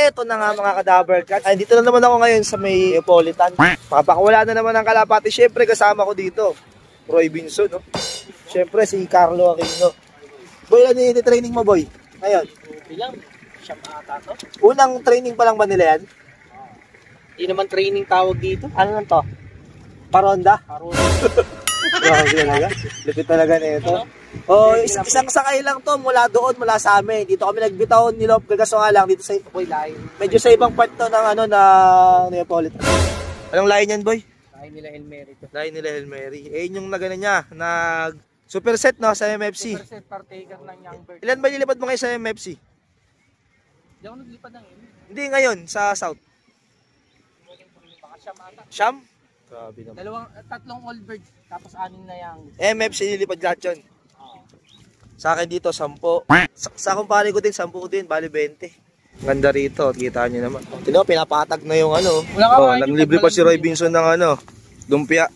eto na nga mga kadaver cats. Ay, dito na naman ako ngayon sa may Neapolitan. Mapakawala na naman ang kalapati. Siyempre kasama ko dito, Roy Binson, no? Siyempre si Carlo Aquino. Boy, ano yung training mo, boy? Ngayon? Bilang, siya ata to. Unang training pa lang ba nila yan? Hindi naman training tawag dito. Ano lang to? Paronda? Paronda. Grabe talaga. Lupit talaga na ito. Oh, isang sakay lang to mula doon, mula sa amin. Dito kami nagbitaw ni Lop Gagaso nga lang dito sa medyo sa ibang part to ng ano na Neapolitan. Anong lain yan, boy? Lain nila El Mary to. Lain nila El Mary. Eh yung nagano niya, nag superset no sa MFC. Superset partaker ng Young Bird. Ilan ba nilipad mo kayo sa MFC? Hindi ako naglipad ng MFC. Hindi ngayon sa South. Baka Siyam ata. Siyam? Grabe naman. Tatlong All Birds tapos 6 na Young. MFC nilipad lahat yun. Sa akin dito, 10. Sa kumpare ko din, 10 din. Bali 20. Ganda rito. Kita nyo naman. Tino, pinapatag na yung ano. Oh, naglibre pa si Roy Binson ng ano. Lumpia.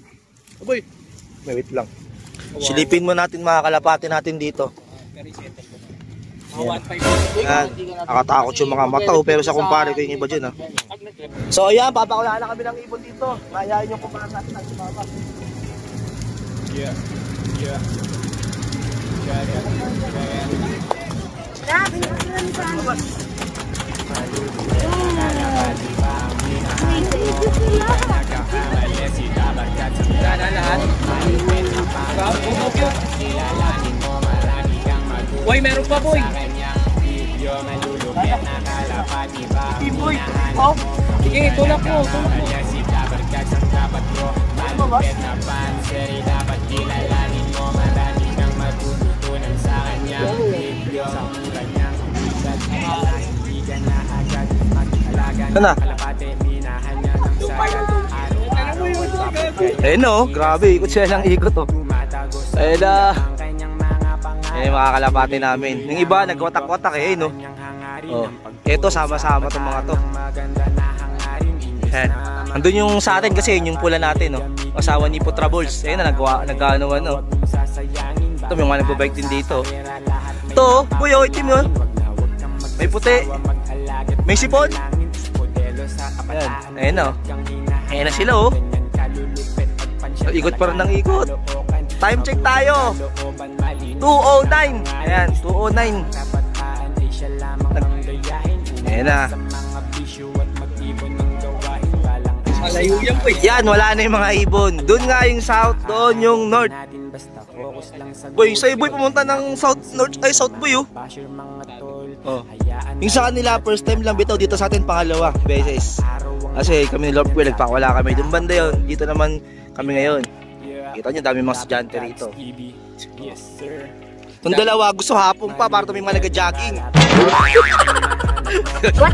Aboy. May wait lang. Silipin mo natin mga kalapati natin dito. Yan. Nakatakot yung mga mata. Pero sa kumpare ko yung iba dyan. So ayan, papakulaan na kami ng ibon dito. Mayayain yung kumpare natin at sumama. Yeah. Yeah. Boy, meron pa, boy. Boy. Oh. Sige, tulak mo. Ano? Eh no, grabe, ikot siya lang ikot oh. Ayun na. Eh mga kalapati namin. Yung iba nagwatak-watak eh no. Oh. Ito sama-sama tong mga to. Yan. Andun yung sa atin kasi yung pula natin no. Asawa ni Putrables. Ayun na nag-ano ano. Ito may mga nagbabike din dito. Ito, boy, oh, itim yun. May puti. May sipon. Ayan, ayun o. Ayan na sila o. Ikot pa rin ng ikot. Time check tayo. 2:09. Ayan, 2:09. Ayan na. Malayo yan po. Yan, wala na yung mga ibon. Doon nga yung south, doon yung north. Boy, sa boy pumunta ng south, north, ay south boy oh. Oh. Yung sa kanila, first time lang bitaw, dito sa atin pangalawa beses. Kasi kami ni Lord Will, nagpakawala kami. Doon banda yun, dito naman kami ngayon. Kita nyo, dami mga estudyante rito. Itong dalawa, gusto hapong pa para tuming mga nag-jogging. What the fuck?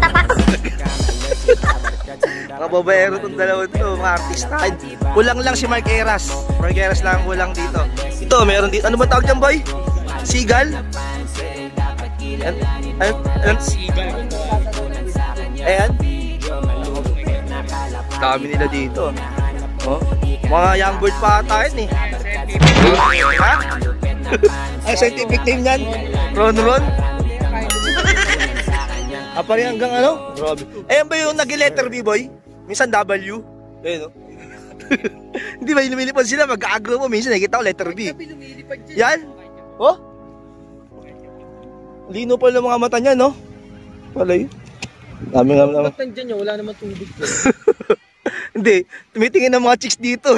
Mga babaero itong dalawa ito, mga artista. Kulang lang si Mark Eras. Mark Eras lang kulang dito. Ito, meron dito. Ano ba tawag dyan, boy? Seagull? Ayan. Ayan. Dami nila dito. Oh. Mga young bird pa ata yun eh. Ha? Ay, scientific name yan? Ron? Apa rin hanggang ano? Grabe. Ayan ba yung nag-letter B, boy? Minsan W. Ayan, no? Hindi ba lumilipad sila? Mag-agro mo. Minsan nakikita ko letter B. Yan? Oh? Lino pa ng mga mata niya, no? Wala yun. Dami nga naman. Ba't nandiyan nyo? Wala naman tubig. Hindi. Tumitingin ng mga chicks dito.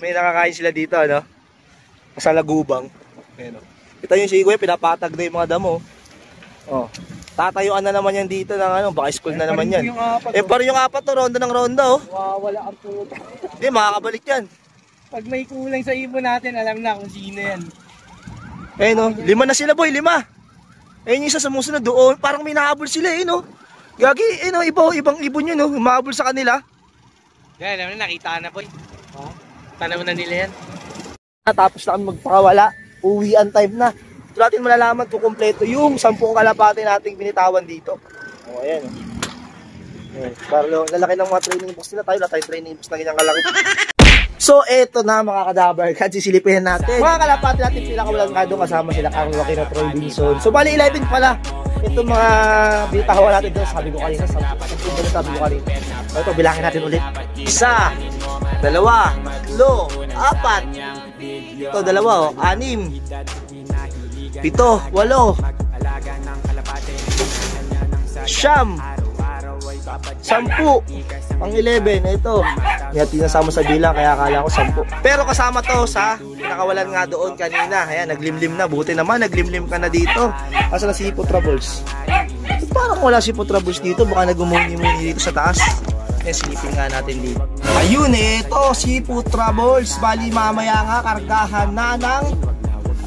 May nakakain sila dito, ano? Sa lagubang. Ayan, no? Kita yung si Kuya, pinapatag na yung mga damo. Oh. Tatayuan na naman yan dito ng ano, baka school na naman yan. Parang yung apat to, ronda ng ronda oh. Wala ang puto. Hindi, makakabalik yan. Pag may kulang sa ibon natin, alam na kung sino yan. Eh no, 5 na sila boy, 5. Eh yung isa sumusunod doon, parang may nahabol sila eh no. Gagi, eh no, ibang ibon yun no, mahabol sa kanila. Yan, alam na, nakita na po. Tanaw na nila yan. Tapos na kami magpakawala, uwian time na. Ito natin malalaman kung kompleto yung 10 kalapati nating binitawan dito. O ayan o. Parang lalaki ng mga training box nila, tayo na tayo training box na ganyang kalaki. So eto na mga kadabar, sisilipin natin. Mga kalapati natin pinakawalang kado kasama sila Carlo Aquino, Roy Binson. So bali 11 pala. ito mga bitawan natin doon. Sabi ko kanina, sabi ko kanina. Ito, bilangin natin ulit. 1, 2, 3, 4. Ito, 2, 6, 7, 8. 10, pang 11, ito. Yan, tinasama sa bilang, kaya akala ko 10. Pero kasama to sa pinakawalan nga doon kanina. Ayan, naglimlim na. Buti naman, naglimlim ka na dito. Asa na si Putrables? Parang wala si Putrables dito. Baka nagumuni-muni dito sa taas. Ayan, silipin nga natin dito. Ayun, ito si Putrables. Bali, mamaya nga, kargahan na ng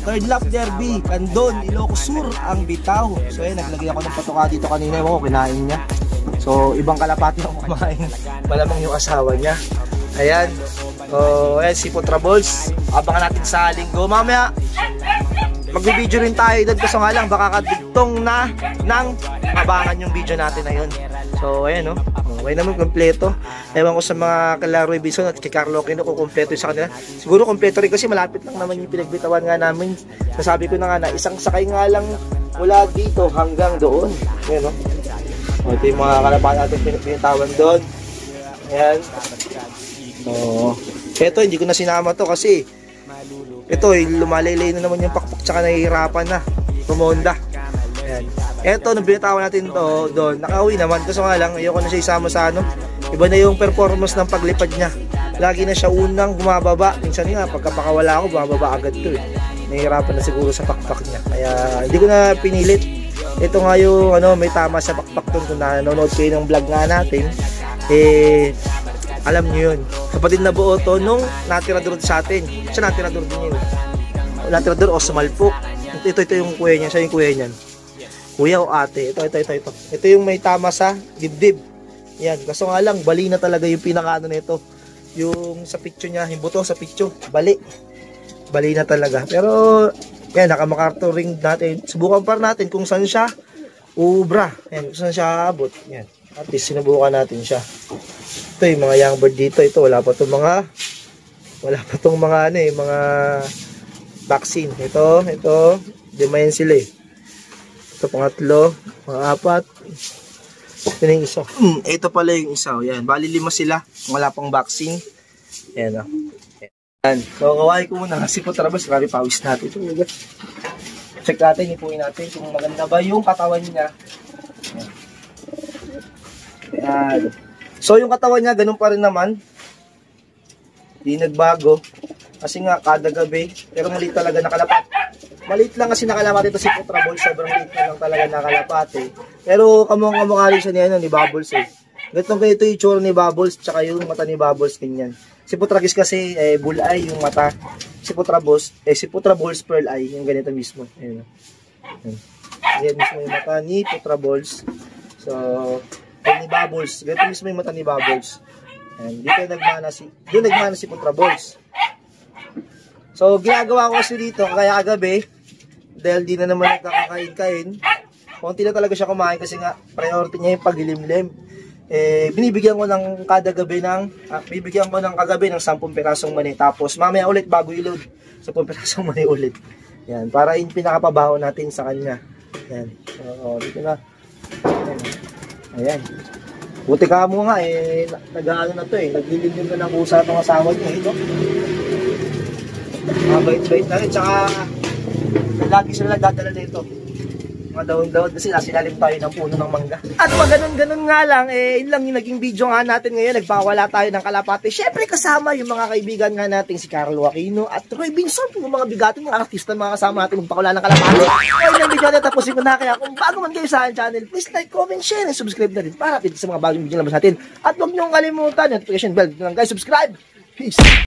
third lap derby. Kandon, Ilocos Sur ang bitaw. So ayan, naglagay ako ng patoka dito kanina. Ewan ko, kinain niya. So ibang kalapati ako kumain. Malamang yung asawa niya. Ayan. So ayan si Putrables. Abangan natin sa linggo. Mamaya magbibideo rin tayo doon. Kaso nga lang baka kadugtong na nang abangan yung video natin na yun. So ayan, no. Okay naman, kompleto. Ewan ko sa mga Kalaro Bison at kay Carlo Aquino kung kompleto sa kanila. Siguro kompleto rin kasi malapit lang naman yung pinagbitawan nga namin. Sasabi ko na nga na isang sakay nga lang mula dito hanggang doon. Ayan, no. O, ito yung mga kalabahan natin pinitawan doon. Ayan. So, ito hindi ko na sinama to kasi ito lumalaylay na naman yung pakpak tsaka nahihirapan na tumonda. Ayan. Ito, nung binitawan natin to doon, nakauwi naman. Kasi nga lang, ayoko na siya isama sa ano. Iba na yung performance ng paglipad niya. Lagi na siya unang bumababa. Minsan nga, pagkapakawala ako, bumababa agad to eh. Nahihirapan na siguro sa pakpak niya. Kaya, hindi ko na pinilit. Ito nga yung ano, may tama sa pakpak doon. Kung nanonood kayo ng vlog nga natin, alam nyo yun. Kapatid na buo to nung natirador sa atin. Siya natirador din yun. Natirador o sumalpok. Ito yung kuya niya. Siya yung kuya niyan. Kuya o ate. Ito. Ito yung may tama sa dibdib. Yan. Kaso nga lang, bali na talaga yung pinakaano nito. Yung sa picture niya, yung buto sa picture. Bali na talaga. Pero, yan, nakamakarto ring natin. Subukan pa natin kung saan siya ubra. Yan, kung saan siya abot. Yan. At least, sinubukan natin siya. Ito yung mga young bird dito. Ito, wala pa itong mga ano eh, mga vaccine. Ito, dimayan sila eh. Ito, pangatlo, mga 4. Ito na yung isa. Ito pala yung isa. Yan, bali 5 sila. Wala pang vaccine. Yan o. Yan. So, kawain ko muna kasi po Putrables. Grabe, pawis natin. Check natin, ipuin natin kung maganda ba yung katawan niya. Yan. So, yung katawan niya, ganun pa rin naman. Hindi nagbago. Kasi nga, kada gabi. Pero maliit talaga nakalapat. Maliit lang kasi nakalapat ito si Putrables. Sobrang liit na lang talaga nakalapat eh. Pero kamukha rin siya ni Bubbles eh. Ganito yung itsura ni Bubbles. Tsaka yung mata ni Bubbles, ganyan. Si Putragis kasi, bull eye yung mata. Si Putrables pearl eye. Yung ganito mismo. Ayan. Ayan mismo yung mata ni Putrables. So, ni Bubbles. Ganito mismo yung mata ni Bubbles. Ayan. Doon nagmana si Putrables. So, ginagawa ko kasi dito, kaya kagabi, dahil di na naman nagkakain-kain, konti na talaga siya kumain kasi nga, priority niya yung paglilimlim. Binibigyan ko ng kagabi ng 10 pirasong mani. Tapos, mamaya ulit bago i-load, 10 pirasong mani ulit. Yan, para yung pinakapabaho natin sa kanya. Yan. So, dito na. Ayan. Buti ka mo nga, nag-ano na to naglilimlim na ng usa itong asawa niya. Ito. Bait-bait na rin, tsaka lagi sila nagdadala nito. Mga daon-daon kasi nasilalim tayo ng puno ng mangga. At pag ganun nga lang, yun lang yung naging video nga natin ngayon. Nagpakawala tayo ng kalapate. Syempre kasama yung mga kaibigan nga natin, si Carlo Aquino at Roy Binson. Yung mga bigatin, mga artista, mga kasama natin magpakawala ng kalapate. Kaya yung video natin, tapusin ko na. Kaya kung bago man kayo sa akin channel, please like, comment, share, and subscribe na rin para update sa mga bagong video labas natin. At huwag niyong kalimutan, notification bell. Dito lang guys, subscribe. Peace.